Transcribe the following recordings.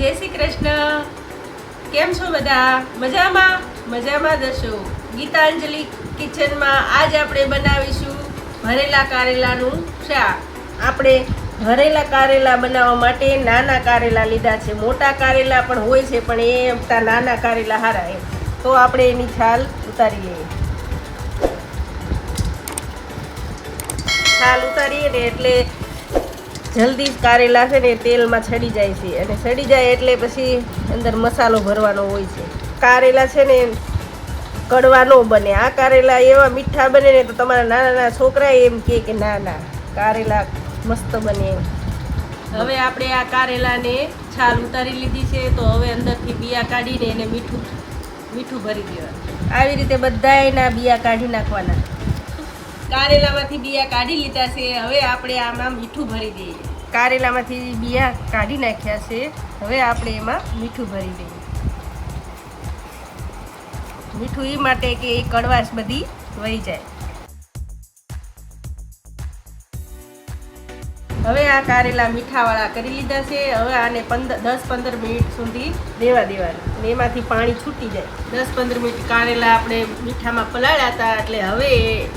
જય શ્રી કૃષ્ણ. કેમ છો બધા? મજામાં? મજામાં દશો. ગીતાંજલિ કિચનમાં આજ આપણે બનાવીશું ભરેલા કારેલાનું શાક. આપણે ભરેલા કારેલા બનાવવા માટે નાના કારેલા લીધા છે. મોટા કારેલા પણ હોય છે, પણ એ નાના કારેલા હારા એમ. તો આપણે એની છાલ ઉતારી લઈએ. છાલ ઉતારીએ ને એટલે જલ્દી કારેલા છે ને તેલમાં છડી જાય છે, અને છડી જાય એટલે પછી અંદર મસાલો ભરવાનો હોય છે. કારેલા છે ને કડવા ન બને. આ કારેલા એવા મીઠા બને ને તો તમારા નાના નાના છોકરા એમ કે ના ના કારેલા મસ્ત બને એમ. હવે આપણે આ કારેલાને છાલ ઉતારી લીધી છે, તો હવે અંદરથી બિયા કાઢીને એને મીઠું ભરી દેવાનું. આવી રીતે બધા એના બિયા કાઢી નાખવાના. કારેલામાંથી બિયા કાઢી લીધા છે. હવે આપણે આમાં મીઠું ભરી દઈએ. કારેલામાંથી બિયા કાઢી નાખ્યા છે. હવે આપણે એમાં મીઠું ભરી દઈએ. મીઠું એ માટે કે એ કડવાશ બધી વહી જાય. હવે આ કારેલા મીઠાવાળા કરી લીધા છે. હવે આને 10-15 મિનિટ સુધી દેવા દેવાના, અને એમાંથી પાણી છૂટી જાય. 10-15 મિનિટ કારેલા આપણે મીઠામાં પલાળ્યા હતા, એટલે હવે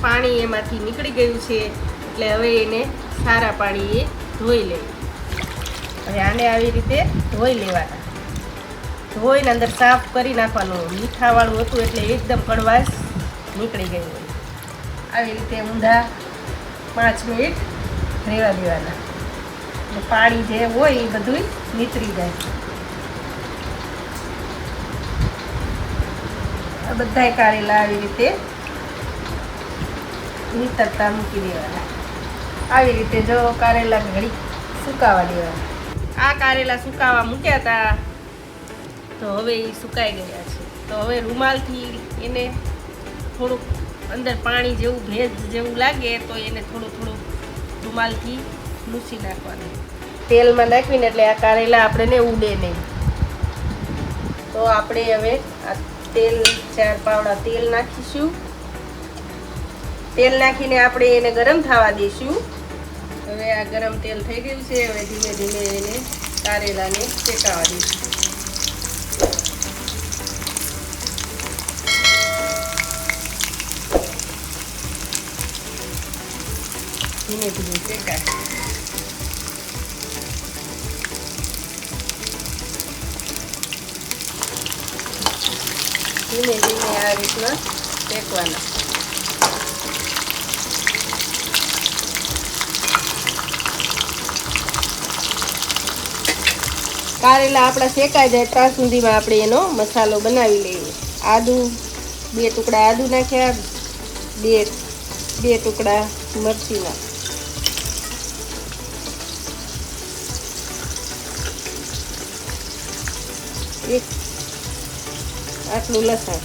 પાણી એમાંથી નીકળી ગયું છે. એટલે હવે એને સારા પાણીએ ધોઈ લેવું. હવે આને આવી રીતે ધોઈ લેવાના. ધોઈને અંદર સાફ કરી નાખવાનું. મીઠાવાળું હતું એટલે એકદમ કડવાશ નીકળી ગઈ હોય. આવી રીતે ઊંધા 5 મિનિટ રહેવા દેવાના. પાણી જે હોય એ બધું નીતરી જાય. આ બધા કારેલા આવી રીતે નીતરતા મૂકી દેવાના. આવી રીતે જો કારેલા ઘડી સુકાવા દેવાના. આ કારેલા સુકાવા મૂક્યા હતા, તો હવે એ સુકાઈ ગયા છે. તો હવે રૂમાલથી એને થોડુંક અંદર પાણી જેવું ભેજ જેવું લાગે તો એને થોડું રૂમાલથી લૂછી નાખવાનું. તેલમાં નાખીને એટલે આ કારેલા આપણે ઉડે નહીં. તો આપણે હવે આ તેલ 4 પાવડા તેલ નાખીશું. તેલ નાખીને આપણે એને ગરમ થવા દઈશું. હવે આ ગરમ તેલ થઈ ગયું છે. હવે ધીમે ધીમે એને કારેલાને શેકાવા દઈશું. ધીમે ધીમે શેકાય. ધીમે ધીમે આ રીતના શેકવાના. કારેલા આપણા શેકાઈ જાય ત્યાં સુધીમાં આપણે એનો મસાલો બનાવી લઈએ. આદુ 2 ટુકડા આદુ નાખ્યા, 2 ટુકડા મરચીના, 1 આટલું લસણ.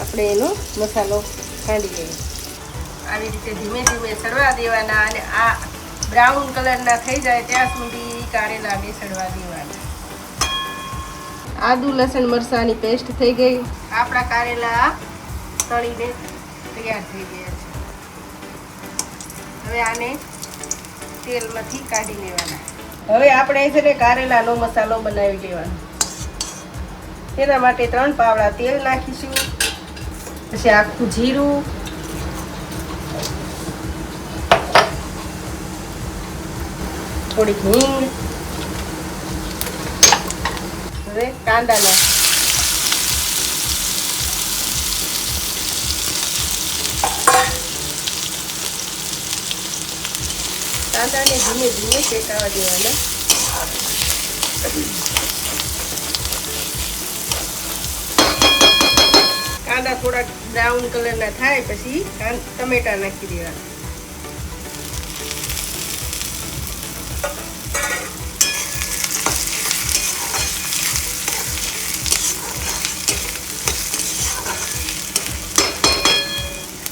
આપણે એનો મસાલો કાઢી લઈએ. આવી રીતે ધીમે ધીમે સડવા દેવાના, અને આ બ્રાઉન કલરના થઈ જાય ત્યાં સુધી કારેલા બેસડવા દેવાના. આદુ લસણ મરચાંની પેસ્ટ થઈ ગઈ. આપણા કારેલા તળીને તૈયાર થઈ ગયા છે. હવે આને તેલમાંથી કાઢી લેવાના. હવે આપણે છે ને કારેલાનો મસાલો બનાવી લેવાનો. તેના માટે 3 પાવડા તેલ નાખીશું. પછી આખું જીરું, થોડીક હિંગ. હવે કાંદા નાખ. કાંદાને ધીમે ધીમે શેકાવા દેવાના. કાંદા થોડા બ્રાઉન કલરના થાય પછી ટમેટા નાખી દેવાના.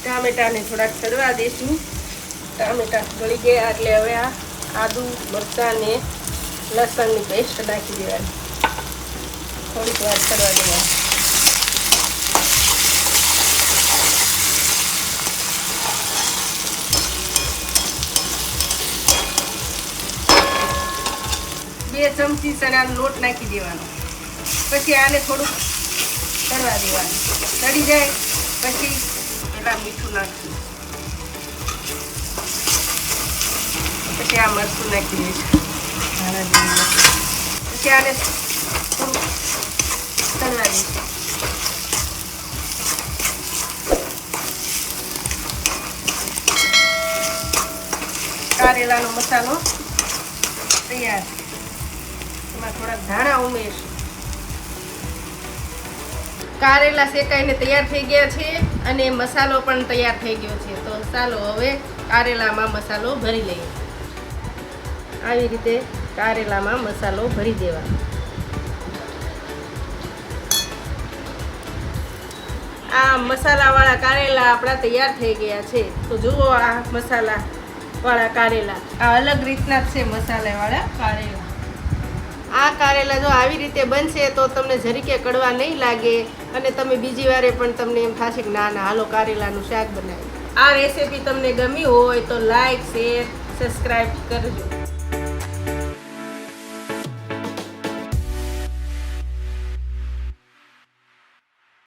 ટામેટાને થોડાક સડવા દઈશું. ટામેટા ગળી ગયા એટલે હવે આ આદુ મરચાં ને લસણની પેસ્ટ નાખી દેવાની. થોડીક વાર સડવા દેવાની. 2 ચમચી ચણાનો લોટ નાખી દેવાનો. પછી આને થોડુંક તળવા દેવાનું. તળી જાય પછી પહેલાં મીઠું નાખવું. પછી આ મરચું નાખી દઈશું. ધાણા જીરું. પછી આને થોડુંક તળવા દઈશું. કારેલાનો મસાલો તૈયાર. એમાં થોડાક ધાણા ઉમેરશું. કારેલા શેકાઈને તૈયાર થઈ ગયા છે અને મસાલો પણ તૈયાર થઈ ગયો છે. તો ચાલો હવે કારેલામાં મસાલો ભરી લઈએ. આવી રીતે કારેલામાં મસાલો ભરી દેવાનો. આ મસાલાવાળા કારેલા આપણા તૈયાર થઈ ગયા છે. તો જુઓ આ મસાલાવાળા કારેલા આ અલગ રીતના જ છે. મસાલાવાળા કારેલા આ કારેલા જો આવી રીતે બનશે તો તમને જરીકે કડવા નહીં લાગે અને તમે બીજી વારે પણ તમને એમ થશે કે ના ના હાલો કારેલાનું શાક બનાવી. આ રેસીપી તમને ગમી હોય તો લાઈક શેર સબસ્ક્રાઈબ કરજો.